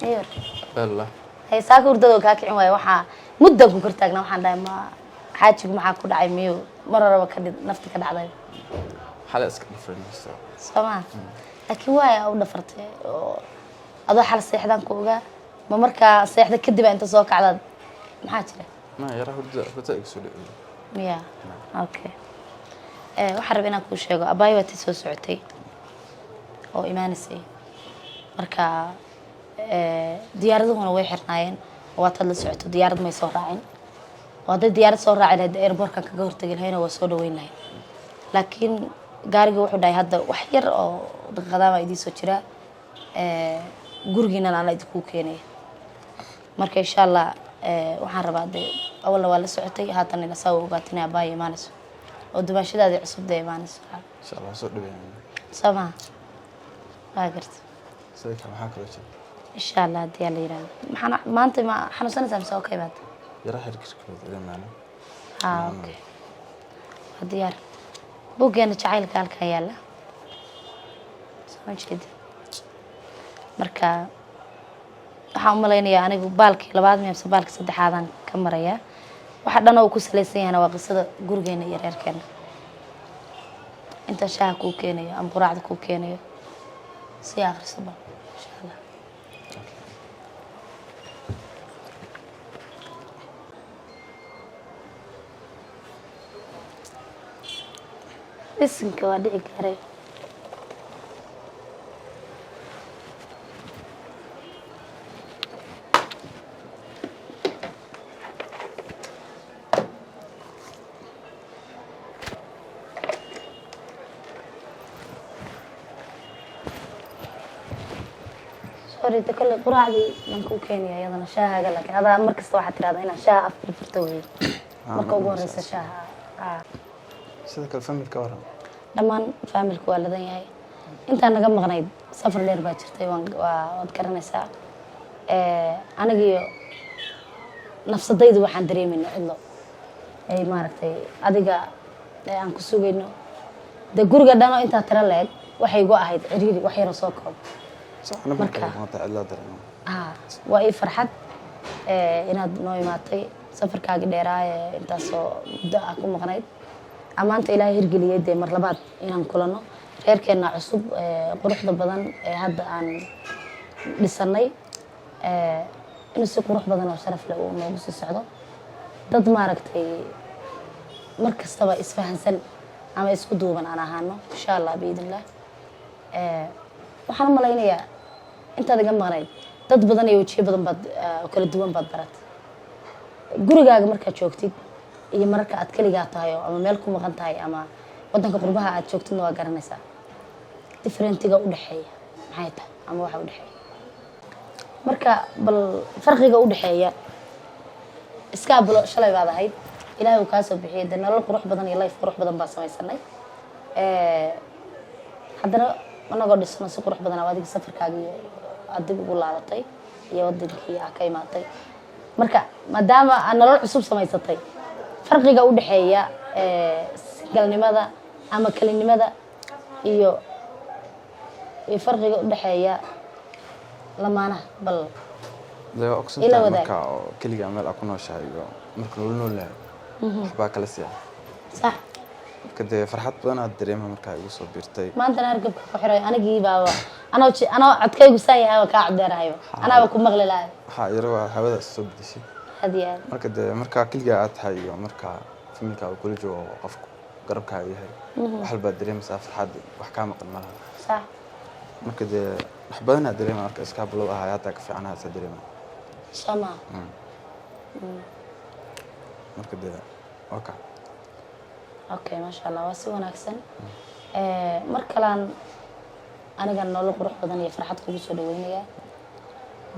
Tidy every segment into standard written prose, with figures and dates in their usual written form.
ايوه والله هي saaka hurdada ka kicin waay waxa muddo ku kartaagna waxaan dhahay ma xaajigu maxaa ku dhacay miyo mar raba ka nafta ka dhacday حالة اسك difference sama laakiin waay u dhafartay oo adoo xal seexdan ku ogaa ma markaa seexda kadib inta soo kacdad maxaa jira ما يرى هردا اكسود miya okay waxaan rabaa inaan kuu sheego abaayo waa tii soo socotay oo imaanaysay marka diyaaraduhuna way xirnaayeen waa tad la socoto diyaarad may soo raacin waa dad diyaarad soo raacin hadda airportka kaga hortagi lahayna waa soo dhaweyn lahayn laakiin gaariga wuxuu dhahay hadda wax yar oo daqiiqadaha idin soo jira gurigiina aan idinku keenay marka insha Allah waxaan rabaa awalna waa la socotay haatan ila soo ogaatinaa abaayo imaanayso oo dumaashadaada cusub day imaanayso ان شاء الله soo dhaweeyaan sama aagart sayka maxaa kala jira insha Allah hadii la yiraahdo maxana maanta ma xanuunsanaysaa mise okay baad yara xirkirkooda ila maana okay hadiyar buuggeena jacaylka halkan yaala soo jeed marka waxaan u maleynayaa anigu baalkii labaad mise baalkii saddexaadan ka maraya waxa dhan oo ku saleysan yahay waa qisada gurigeena iyo reerkeena inta shaaha ku keenayo am quraacda ku keenayo si akhrisaba insha Allah isinka waa dhici karay sorry kale quraacdii aan ku keenayo iyadana shaahaga laakiin hada markasta waxa tiraahdaa inaan shaaha afka furto weey marka ugu horeysa shaaha sida kale familka waran dhamaan familku waa ladan yahay inta naga maqnayd safar dheer baa jirtay waad garanaysaa aniga nafsadaydu waxaan dareemayna cidlo ay maaragtay adiga aan ku sugayno de guriga dhano inta tira leeg waxay igu ahayd ciriiri wax yar soo koob saxna marka maanta cidla dareemo waa ii farxad inaad noo imaatay safarkaaga dheeraa intaas oo muddo ah ku maqnayd amaanta ilaahay hirgeliyay de mar labaad inaan kulano reerkeena cusub quruxda badan hadda aan dhisanay in si qurux badan oo sharaf leh oo noogu sii socdo dad maaragtay markastaba isfahansan ama isku duuban aan ahaano insha Allah biidinlah waxaan malaynayaa intaad iga maqnayd dad badan iyo wajiyo badan baad kala duwan baad barat gurigaaga markaad joogtid iyo marka aad kaligaa tahay ama meel ku maqan tahay ama wadanka qurbaha aad joogtidna waa garanaysaa differentiga u dhaxeeya maxay tahay ama waxa u dhaxeeya marka bal farqiga u dhaxeeya iska ablo shalay baad ahayd ilaahay uu ka soo bixiyay nolol qurux badan iyo life qurux badan baa samaysanay haddana anagoo dhisno si qurux badan adiga safarkaaga aad dib ugu laabatay iyo wadankii aad ka imaatay marka maadaama aad nolol cusub samaysatay farqiga u dhaxeeya singalnimada ama kalinimada iyo farqiga u dhaxeeya lamaanaha bal ila oqsanta marka kaliya meel aku nooshahay iyo marka nolol leh waxba kala siyaa sax kada farxad badan aad dareemo marka igu soo biirtay maanta hargabka ku xiray anigii baaba anoo codkaygu saayahay ka cabdeerahay anaaba ku maqli lahay ha yaro hawada soo bidishay hadiya marka kaliya aad tahay iyo marka familka uu kula joogo qofku garabka yahay wax walba dareemaysaa farxad wax ka maqan malaha sax marka wax badan aad dareemo marka iska bilow ah hay'adda ka fiicnaa aad dareemo sama marka okay ma sha Allah waa si wanaagsan mar kalaan aniga nolol qurux badan iyo farxad kugu soo dhaweynaya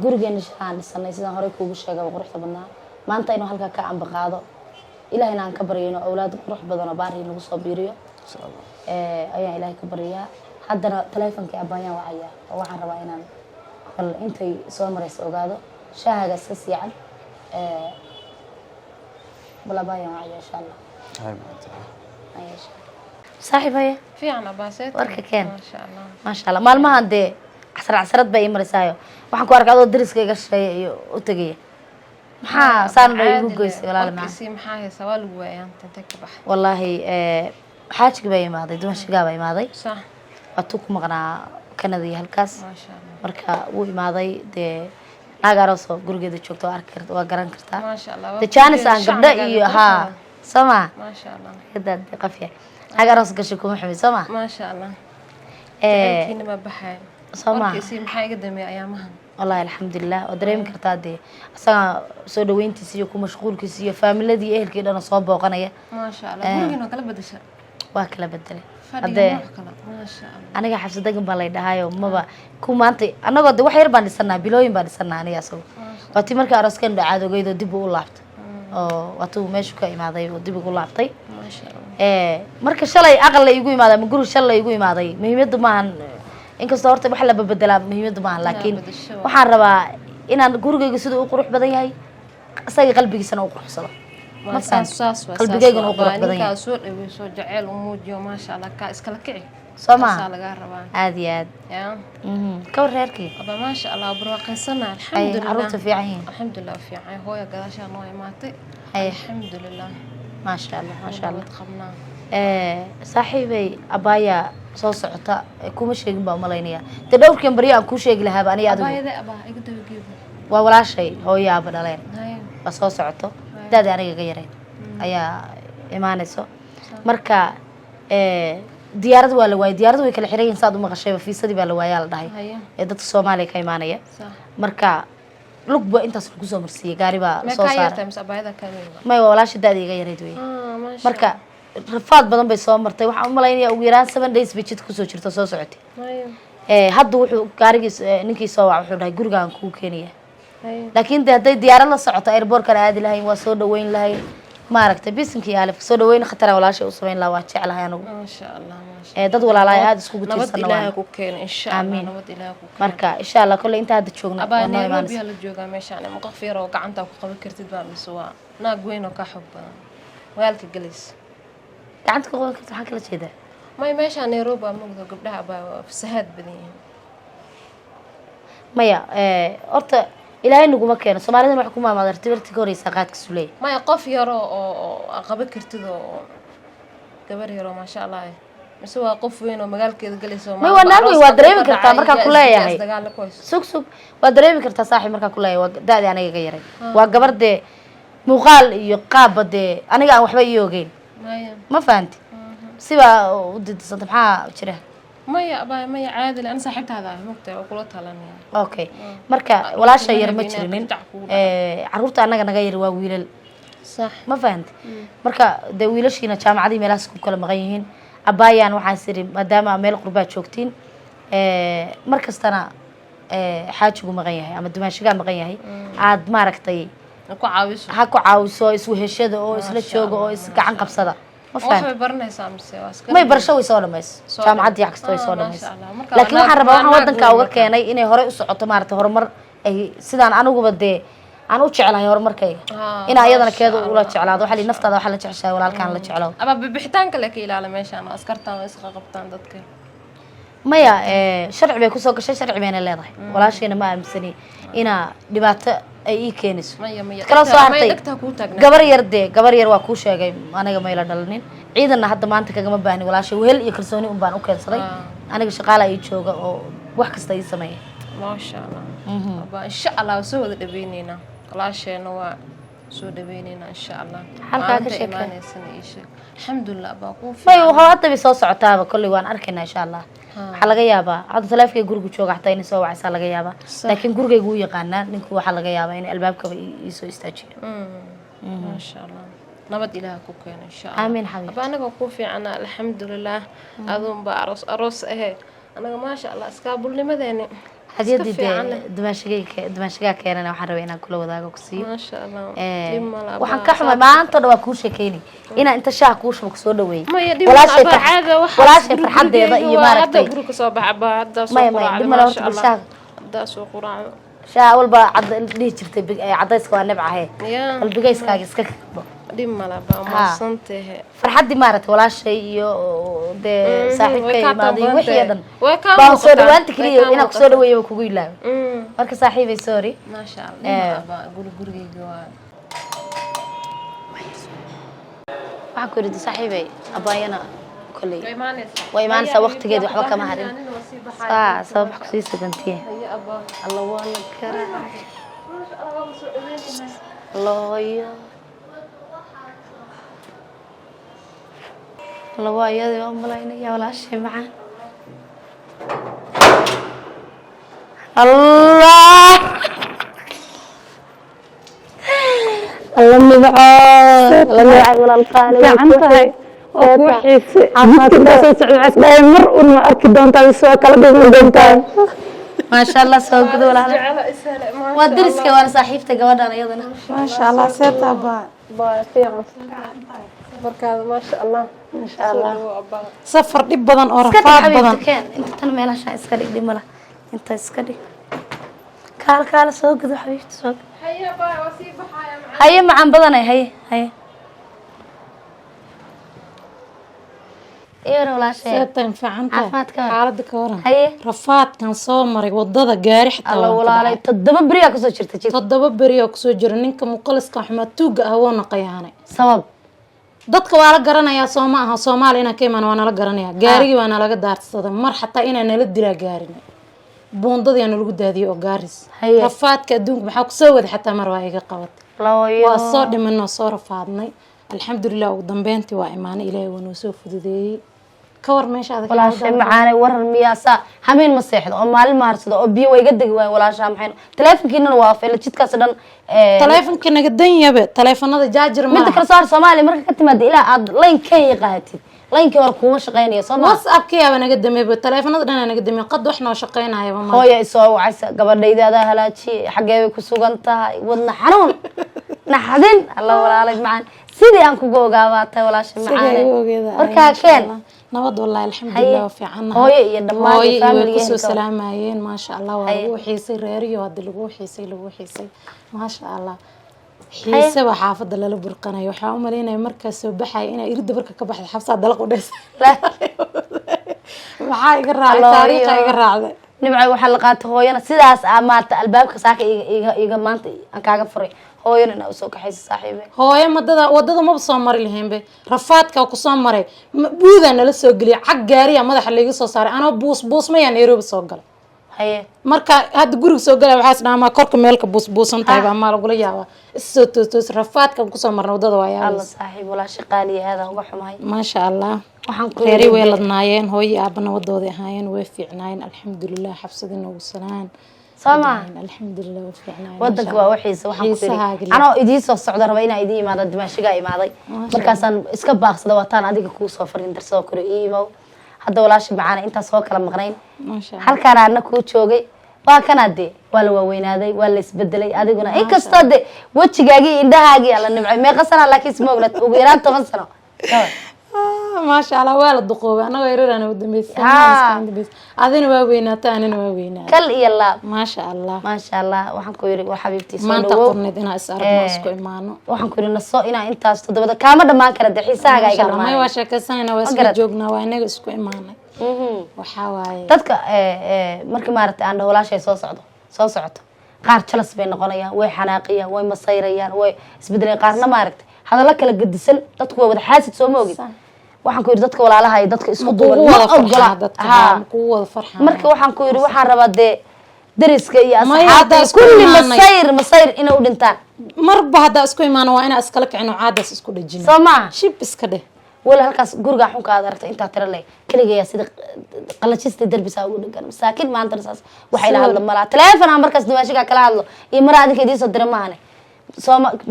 gurigeena shaan dhisanay sidaan hore kugu sheegay quruxda badnaa maanta inuu halka ka amba qaado ilaahayna aan ka baryayno awlaad qurux badan oo baari nagu soo biiriyo insha Allah ayaa ilaahay ka baryaa haddana telefoonka abaayaan wacaya oo waxaan rabaa inaan bal intay soo marayso ogaado shaahaga si fiican bal abaayaan wacaya insha Allah hay maanta صاحبي في عنا باسات ورك كان ما شاء الله ما شاء الله مال ما عندي casrad bay marisaayo waxaan ku arkay adoo dariska iga shisheeya iyo u tagaya maxaa saan bay igu goysay walaal ma si maxaa haysa waa lagu waayaan intee ka bax wallahi xaajig bay imaaday dumashiga bay imaaday sax waatu ku maqnaa kanadii halkaas ma sha Allah marka wuu imaaday dee naagaroso gurigeeda joogto arki kartaa waa garan kartaa ma sha Allah de jaanis aan gabdha iyo ha sama ma sha Allah kada qafiya naagaros gashay kuma xumay sama ma sha Allah kina ma baxay sama markii maxay iga damay ayaamahan والله الحمد لله ودريم كرتا دي أصلا سو دوينتي سيو كو مشغول كسيو فاميلادي أهل كده أنا صوب وقنايا ما شاء الله قولي كلا بدش واكلا بدلي هذا ما شاء الله أنا حفظ دقن بالله ده هاي وما كوم أنتي أنا قد وحير بان السنة بلوين بان السنة أنا ياسو وقتي مركا أرسكن عادو قيدو دبو لافت واتو ماشو كاي ماضي ودبو لافتي ما شاء الله مركا شلي أغلى يقوي ماضي مقولو شلي يقوي ماضي مهمة ما inkastoo horta wax la beddelaa muhiimad ma aha laakiin waxaan rabaa inaan gurigayga sida uu qurux badan yahay asaga qalbigiisana uu quruxsado ma saas qalbigaygana uu qurux badan yahay soo dhaweysoo jaceyl u muujiyo ma sha Allah ka iskala kici soma laga rabaa aad iyo aad ya ka wareerkii aba ma sha Allah barwaaqaysana alxamdulillah carruurta fiican yihiin alxamdulillah fiican hooyo gadaasha noo imaatay alxamdulillah ma sha Allah ma sha Allah qabnaa saaxiibay abaya soo socota kuma sheegin baa malaynaya de dhowrkan bari aan ku sheegi lahaa aniga adigu abayada aba iga dabageeyo waa walaashay hooyo aaba dhaleen ba soo socoto daad aniga ga yaray ayaa imaanayso marka diyaarad waa la waayay diyaarad way kala xiran yihiin saad u maqashay fiisadii baa la waayay la dhahay dadka Soomaaliya ka imaanaya marka lugba intaas lagu soo marsiiyay gaari baa soo saaray ma walaashay daad iga yaray way marka rafaad badan bay soo martay waxaan u malaynayaa ugu yaraan 7 days bay jidka kusoo jirto soo socotay hadda wuxuu gaarigiis ninkii soo wac wuxuu dhahay gurigaan ku keenaya laakiin haday diyaarad la socoto airport kala aadi lahayn waa soo dhaweyn lahayn maaragtay bisinkii alif soo dhaweyn khatar walaashay u sameyn lahaa waa jecelahay anigu ma sha Allah dad walaalahay aad isku gudbisan nabad ilaahay ku keen insha Allah nabad ilaahay ku marka insha Allah kulli inta hadda joogno abaan biya la jooga meeshaan ma qof yar oo gacanta ku qaban kartid baa misoo naag weyn oo ka xog badan waalka galis gacanta ku qaban kartid waxa kala jeeda ma meeshaan Nairobi ama gabdhaha baa fasaad badan yihiin maya horta ilaahay naguma keeno Soomaalidu wax ku maamulay tirtirti koreysa qaadka sulay maya qof yar oo qaban kartid oo gabar yar oo ma sha Allah mise waa qof weyn oo magaalkeeda galayso ma wanaagay waa dareemi kartaa marka ku leeyahay sug waa dareemi kartaa saaxiib marka ku leeyahay waa daadi aniga ga yaray waa gabarde muuqaal iyo qaabade aniga aan waxba iyoogeen ma fahanti siba u didsan maxaa jira maya caadi aan saaxiibtaada ah mugtay oo kula talanaya okay marka walaasha yar ma jirinin caruurta anaga naga yar waa wiilal sax ma fahanti marka de wiilashiina jaamacadii meelahaas ku kala maqan yihiin abayaan waxaan siri maadaama meel qurbaa joogtiin markastana xaajigu maqan yahay ama dumaashiga maqan yahay aad maaragtay ha ku caawiso isku heshada oo isla jooga oo is gacan qabsada waxay baranaysaa mise may barasho way soo dhamayso jaamacadii wax kasta way soo dhamayso laakiin waxaan rabaa waxaan wadanka uga keenay inay hore u socoto maaragtay horumar ay sidaan aniguba dee aan u jecelahay horumarkayga in ayadana keedu ula jeclaado waxa li naftaada waxa la jeceshahay walaalkaan la jeclaado aba bixitaanka la ka ilaala meeshaan askartaan way isqa qabtaan dadka maya sharci bay ku soo gashay sharci bayna leedahay walaashayna ma aaminsani ina dhibaato ay ii keenayso kala soo hartay gabar yar waa ku sheegay aniga ma ila dhalanin ciidanna hadda maanta kagama baahni walaashay wehel iyo kalsooni un baan u keensaday aniga shaqaale ay jooga oo wax kasta ay sameeyay ma sha Allah aba insha Allah soo wada dhabeynayna walaashayna waa soo dhabeynayna insha Allah halka ka sheekanaysan alxamdulillah aba ku fiican way hadda bi soo socotaaba kulli waan arkaynaa insha Allah waxa laga yaabaa hadda taleefkay guriga jooga xataa inay soo wacaysa laga yaabaa laakiin gurigaygu uu yaqaanaa ninku waxa laga yaabaa in albaabkaba ii soo istaajiyo ma sha Allah nabad ilaaha ku keeno insha Allah aamin xabiib aba anaga ku fiicana alxamdulillah adoon ba aroos anaga ma sha Allah iskaabulnimadeena hadiyadii dumaashiga keenana waxaan rabaa inaan kula wadaago ku siiyo ma sha Allah waxaan ka xumay maanta dhawaa ku sheekeynay inaan inta shaah ku shubo soo dhaweey walaashay farxadeeda iyo maaragtay guriga soo baxba hadda soo quraacdo ma sha Allah hadda soo quraacdo shaah walba cad dhii jirtay cadayska waa nabcahay qalbigayskaaga iska kabo dhimala baa maasantee farxadii maaragtay walaashay iyo dee saaxiibkay imaadey wixii dhan way ka baan soo dhawaanta kaliya inaan ku soo dhaweeyo kugu ilaaway marka saaxiibay sorry ma sha Allah baa gurigeyga waa waxaan ku yiri saaxiibay abaayana kulay way imaanaysaa waqtigeed waxba kama harin sabab ku sii sagantiye Allah waa la karaa looyo الله يا ملايين يا ولا شيء معاه الله الله مبعاد الله مبعاد ولا القالي عنتهاي وحيس عفات بس عس مر وما أكيد دون تبي سوا كلا بين دونتان ما شاء الله سوق كذا ولا ودرس كوار صاحبتك ودانا يضنا ما شاء الله سيتا با فيها markaada ma sha Allah ما شاء الله سفر دب بدن أو رفاق بدن انت تنمي لها شيء اسكري دي ملا انت اسكري كال سوق كذا حبيبتي سوق هيا با وسيب حايا معايا هيا معن بدن هيا ايه ولا شيء سيتا فعنتها عفاتك حالد كورن هيا رفاق كان صومري وضد جاري حتى الله ولا علي تدب بريا كسو جرت جيت تدب بريا كسو جر نينك مقلس كحمد توق هو نقياني سبب dadka waa la garanayaa Soomaaliya Soomaaliya keeman waa la garanayaa gaarigi waa laga daarsaday mar xataa inaan la dilaa gaarin boondadii aan lagu daadiyo oo gaaris rafaadka adduunka waxa ku soo wada xataa mar waa iga qabatay waa soo dhimanno soo rafaadnay alxamdulillah ugu dambeyntii waa iimaanay ilaahay wana soo fududeeyay ka war meesha adag walaashay macaanay waran miyaasa hameen ma seexdo oo maalin maarsado oo biyo way iga dagi waay walaashaa maxay teleefankiina waa fayl jidkaas dhan teleefanka naga dan yabe teleefanada jaajar ma mid kala saar Soomaali marka ka timaad ilaa aad line kay qaatid line ka war kuma shaqeynaya Soomaali WhatsApp kiyaaba naga damay teleefanada dhan naga damay qad wax noo shaqeynaya ma hooyo isoo wacaysa gabadhayda halaaji xageey ku sugan tahay wadna xanuun naxadin Allah walaalay macaan sidii aan kugu ogaabatay walaashay macaanay marka keen نود والله الحمد لله في عنا هوي يدمان فاميلي كسو سلامايين ما شاء الله waa xiisay reeriyo wad lagu xiisay ما شاء الله xiisay waxa xaafada la burqanayo waxa u maleynay markaas soo baxay inay irida barka ka baxday xabsa dalaq u dhees waxa iga raacay taariikh iga raacday nimcay waxa la qaatay hooyana sidaas amaata albaabka saaka iga maanta aan kaaga furay hooyana u soo kaxaysa saaxiibay hooyo wadada ma soo mari lahaynbe rafaadka ku soo maray buudana la soo galiyay xaq gaariya madaxa laga soo saaray ana buus ma yaan Nairobi soo galay haye marka had guriga soo galay waxa isdhaama korka meelka buusan tahay baa ma lagu yaaba isoo toos rafaadka ku soo marnay wadada waa yaa Allah saaxiib wala shaqaaliyaada uga xumahay ma sha Allah waxaan ku reeri weeladnaayeen hooyo aabana wadooda ahaayeen way fiicnaayeen alxamdulillah xabsadina ugu sanaan sama alxamdulillah way fiicnaayeen wadanka waa waxiisa waxaan ku yiri anoo idii soo socdo raba inaan idii imaado dimaashiga imaaday markaasaan iska baaqsada wataan adiga ku soo farin darsoo kore iimaw hadda walaashi macaana inta soo kala maqnayn halkaan aan ku joogay waa kanaade waa la waaweynaaday waa la isbedelay adiguna in kastoo de wajigaagii indhahaagii alla nimcay meeqa sano laakiin smooglat ugu yaraan 10 sano ما شاء الله والد دقوبة أنا غير أنا ودميس أذن واوينا تاني واوينا كل يلا ما شاء الله ما شاء الله وحن كويري وحبيبتي ما أنت قرني دينا أسأل ماسكو إيمانو وحن كويري نصو إنا أنت أستدبدا كامل ما كرد حساها ما شاء الله ما يواشى كسانة واسكو جوجنا وينك اسكو إيمانو وحواي تدك مركي مارت عنده ولا شيء soo socdo qaar jalas bay noqonayaan way xanaaqiyaan way masayrayaan way isbedelayaan qaarna maaragtay hadalla kala gadisan dadku waa wada xaasid soo moogid waxaan ku yiri dadka walaalaha ay dadka isku duuban ma ogola dadka ku wada farxaan marka waxaan ku yiri waxaan rabaa dariska iyo asxaabta kulli masayr inay u dhintaan marba hada isku iimaan waa ina iskala kicino caadaas isku dhajin sama shib iska dheh wala halkaas guriga xunka aad aragtay inta tira leh kaliya sida qalajista darbisa ugu dhagan masaakin maanta rasaas waxay la hadlo mala telefoon aan markaas dimaashiga kala hadlo iyo maraadinka idii soo diray maahane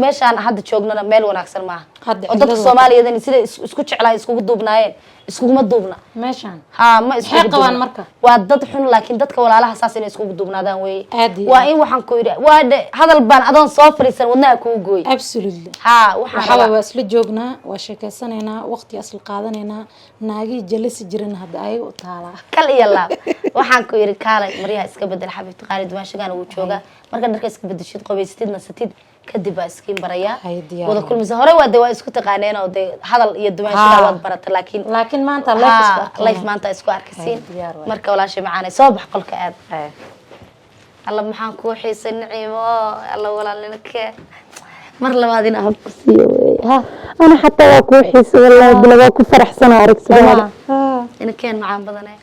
meeshaan hadda joognana meel wanaagsan maaha oo dadka Soomaaliyeed sida isku jeclaa isku duubnaayeen iskuma duubna meeshaan ma isku qabaan marka waa dad xun laakiin dadka walaalaha saas inay isku duubnaadaan way waa in waxaan ku yiri waa hadal baan adoon soo fariisan wadnaha ku gooy absolutely waxaan waa isla joognaa waa sheekaysanayna waqti asl qaadanayna naagi jalisi jirin hadda ay u taala kal iyo laab waxaan ku yiri kaalay mariyaha iska bedel xabiibti qaalid maashigan uu jooga marka dharka iska bedeshid qabaystidna satid kadib baa iskiin barayaa Hay diyaar. wada kulmisa hore waa de waa isku taqaaneen oo de hadal iyo dumaashada waad barata laakiin maanta life maanta isku arkaysiin Hay diyaar waay. marka walaashay macaan soo bax qolka aad Hay. alla maxaan kuu xiisay naciimo alla walaalnimake mar labaad in aan ku siiyo ha أنا حتى واكو حيس والله بلا واكو فرح سنة أرك سنة ina keen macaan badanay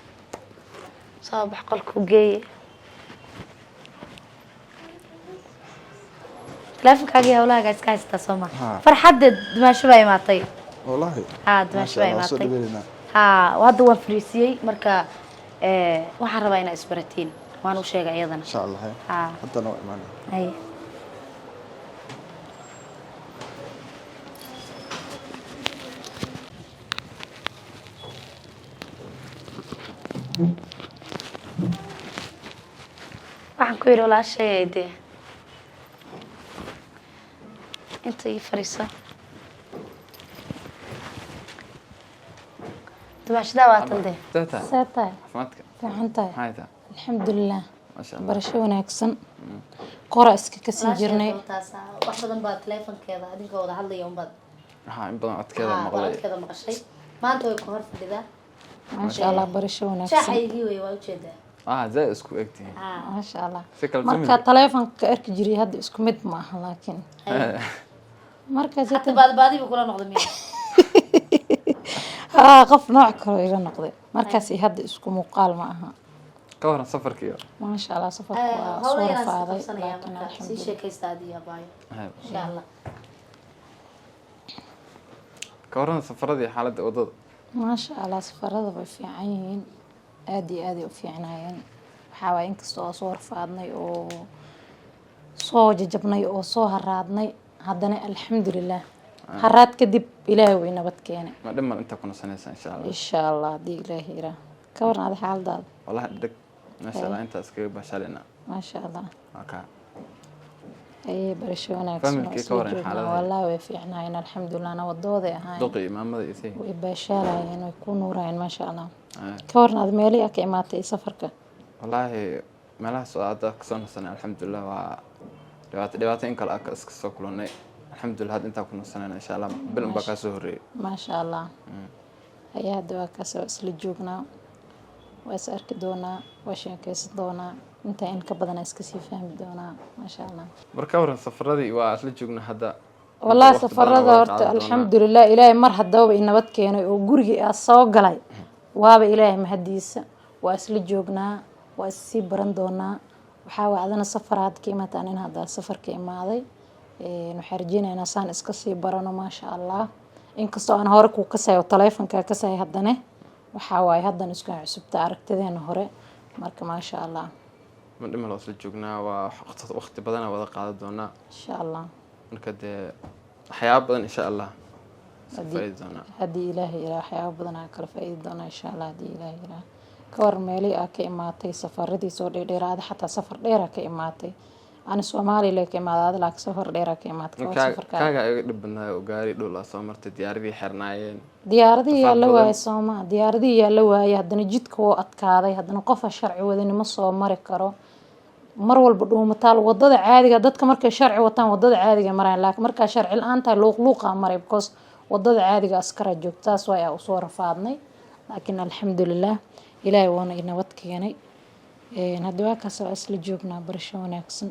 soo bax qolka u geeye teleefonkaaga iyo hawlahaaga iska haystaa soo ma farxadda dumaasho baa imaatay والله dumaasho baa imaatay hadda waan fariisiyey marka waxaan rabaa inaa isbaratiin waan u sheegay iyadana إن شاء الله هاي حتى نوع إيمان haye waxaan ku yidhi walaashay dee inta ii fariisa dumaashadaa waatan dee تاتا ساتاي عفمتك فهمتاي هاي تا الحمد لله ما شاء الله برشا wanaagsan qora iska kasii jirnay wax badan baa teleefonkeeda adinka wada hadlaya unbaad ها إن بدنا أتكلم مغلي codkeeda maqashay maanta way ku hor fadhidaa ما شاء الله برشا wanaagsan shaaxaygii wey waa ujeedaa زي اسكو اكتي ما شاء الله فكرة marka جميلة taleefanka arki jiray hadda isku mid ma aha laakiin marka hata baadbaadi buu kula noqday miya qof nooc kale iga noqday markaas hadda isku muuqaal ma aha كورن سفر كيو ما شاء الله safarka waa soo rafaaday laakiin sii alxamdulillah sheekaysta adiyo abaayo هاي insha allah كورن سفر دي حالة وضد ما شاء الله safarada way fiican yihiin aad iyo aad ay u fiicnaayeen waxaa waaye inkastoo aan soo rafaadnay oo soo jajabnay oo soo haraadnay haddana alxamdulilah haraad kadib ilaahay way nabad keenay ما دم أنت كنا سنة إن شاء الله insha allah haddii ilaahay iraa ka waran ada xaaladaada والله دك ما شاء الله أنت اسكيب بشالنا ما شاء الله أوكي ayay barasho wanaagsan Familkii ka waran xaaladda? wallaahi way fiicnaayeen alxamdulilah nabadooday ahaayeen دقي ما ماذا يسوي way baashaalaayeen way ku nuuraayeen maasha allah ka waran aad meelihii aa ka imaatay safarka والله ما له سؤال كسون سنة الحمد لله و دبعتين كلا أكس كسوكلوني الحمد لله هاد أنت كنا سنة إن شاء الله بلن بقى سهري maasha allah ayaa hadda waa kaasoo isla joognaa waa is arki doonaa waa sheekaysan doonaa intaa in ka badan iska sii fahmi doonaa maasha allah بركورن سفر دي وأصل جوجنا هذا والله waqti badan safarada waa horta qaadan doonaa. alxamdulilah ilaahay mar haddaba i nabad keenay oo gurigii aa soo galay waaba ilaahay mahadiisa waa isla joognaa waa issii baran doonaa waxaa waa adana safar had ka imaataan in haddaa safarka imaaday waxaan rajeynaynaa saan iska sii barano maasha allah inkastoo aan hore kuu kasayo taleefonkaa kasay haddane waxaa waaye haddan isku cusubta aragtideena hore marka maasha allah من دم الأصل جوجنا ووقت بدنا وذا قاعد دونا insha allah مركد حياة بدن إن شاء الله هدي. سفايد دونا haddii ilaahay iraa waxyaaba badan aa kala faa'iidi doonaa insha allah haddii ilaahay iraa ka war meelii aa ka imaatay safaradii soo dheerdheeraada xataa safar dheer aa ka imaatay ani soomaaliya ka imaadaada laakiin safar dheer aa ka imaatay ka war safarkaa كاجا يقدر بدنا وقاري دول صامرت دياري حرناين diyaaradihii yaa la Safaar waayay badan. soomaa diyaaradihii yaa la waayay haddana jidka woo adkaaday haddana qofa sharci wadanimo soo mari karo mar walba dhuumataal wadada caadiga dadka markay sharci wataan wadada caadiga maraan laakiin markaa sharci la-aan tahay luuqluuqa maray because wadada caadiga askara joogta taas waa aa usoo rafaadnay laakiin alxamdulilah ilaahay waana i nabad keenay haddii waa kaas waa isla joognaa barasho wanaagsan